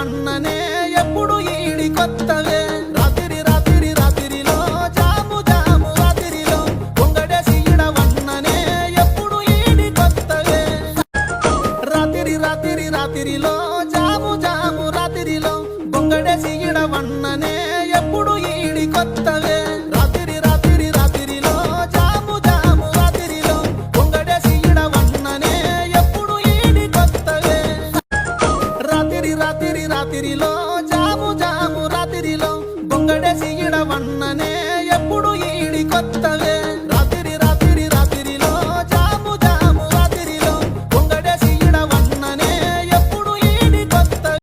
వన్ననే ఎప్పుడు ఈడి కొత్తవే రాత్రి రాత్రి రాత్రిలో జాము జాము రాత్రిలో పొంగడేసి ఈడ వన్ననే ఎప్పుడు ఈడి కొత్తవే రాత్రి రాత్రి రాత్రిలో జాము జాము రాత్రిలో పొంగడేసి ఈడ వన్ననే ఎప్పుడు ఈడి కొత్తవే రాత్రి రాత్రి రాత్రిలో జాము జాము రాత్రిలో పొంగడేసి ఈడ వన్ననే ఎప్పుడు ఈడి కొత్తవే రాత్రి రాత్రి రాత్రిలో జాము జాము రాత్రిలో పొంగడేసి ఈడ వన్ననే ఎప్పుడు ఈడి కొత్తవే